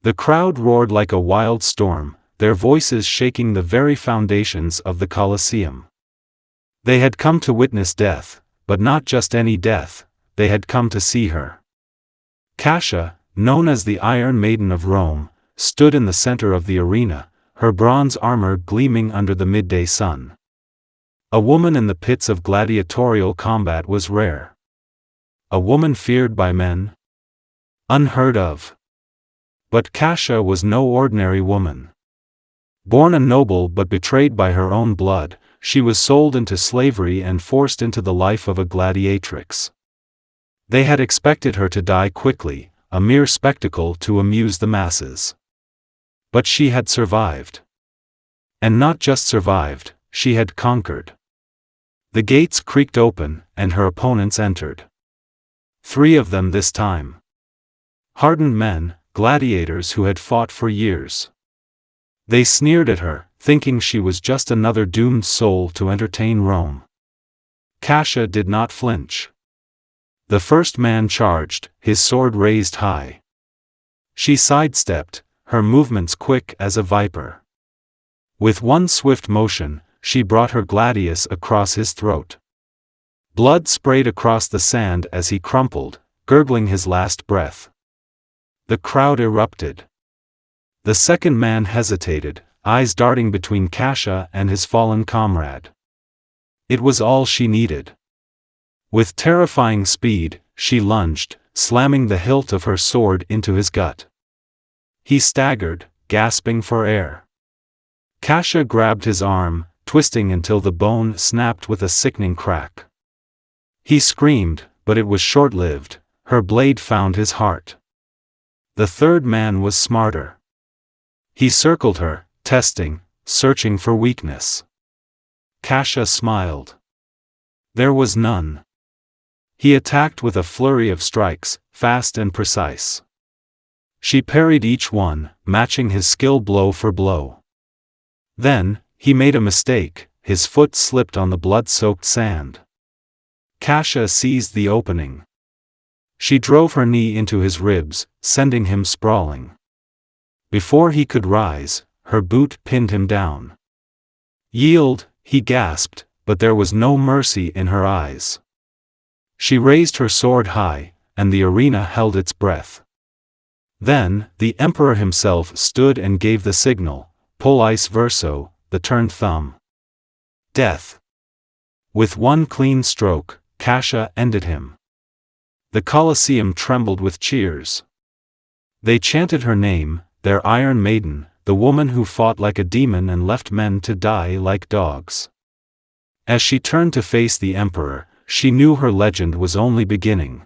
The crowd roared like a wild storm, their voices shaking the very foundations of the Colosseum. They had come to witness death, but not just any death, they had come to see her. Cassia, known as the Iron Maiden of Rome, stood in the center of the arena, her bronze armor gleaming under the midday sun. A woman in the pits of gladiatorial combat was rare. A woman feared by men? Unheard of. But Cassia was no ordinary woman. Born a noble but betrayed by her own blood, she was sold into slavery and forced into the life of a gladiatrix. They had expected her to die quickly, a mere spectacle to amuse the masses. But she had survived. And not just survived, she had conquered. The gates creaked open, and her opponents entered. 3 of them this time. Hardened men, gladiators who had fought for years. They sneered at her, thinking she was just another doomed soul to entertain Rome. Cassia did not flinch. The first man charged, his sword raised high. She sidestepped, her movements quick as a viper. With one swift motion, she brought her gladius across his throat. Blood sprayed across the sand as he crumpled, gurgling his last breath. The crowd erupted. The second man hesitated, eyes darting between Cassia and his fallen comrade. It was all she needed. With terrifying speed, she lunged, slamming the hilt of her sword into his gut. He staggered, gasping for air. Cassia grabbed his arm, twisting until the bone snapped with a sickening crack. He screamed, but it was short-lived, her blade found his heart. The third man was smarter. He circled her, testing, searching for weakness. Cassia smiled. There was none. He attacked with a flurry of strikes, fast and precise. She parried each one, matching his skill blow for blow. Then, he made a mistake, his foot slipped on the blood-soaked sand. Cassia seized the opening. She drove her knee into his ribs, sending him sprawling. Before he could rise, her boot pinned him down. Yield, he gasped, but there was no mercy in her eyes. She raised her sword high, and the arena held its breath. Then, the emperor himself stood and gave the signal, pollice verso, the turned thumb. Death. With one clean stroke, Cassia ended him. The Colosseum trembled with cheers. They chanted her name, their Iron Maiden, the woman who fought like a demon and left men to die like dogs. As she turned to face the emperor, she knew her legend was only beginning.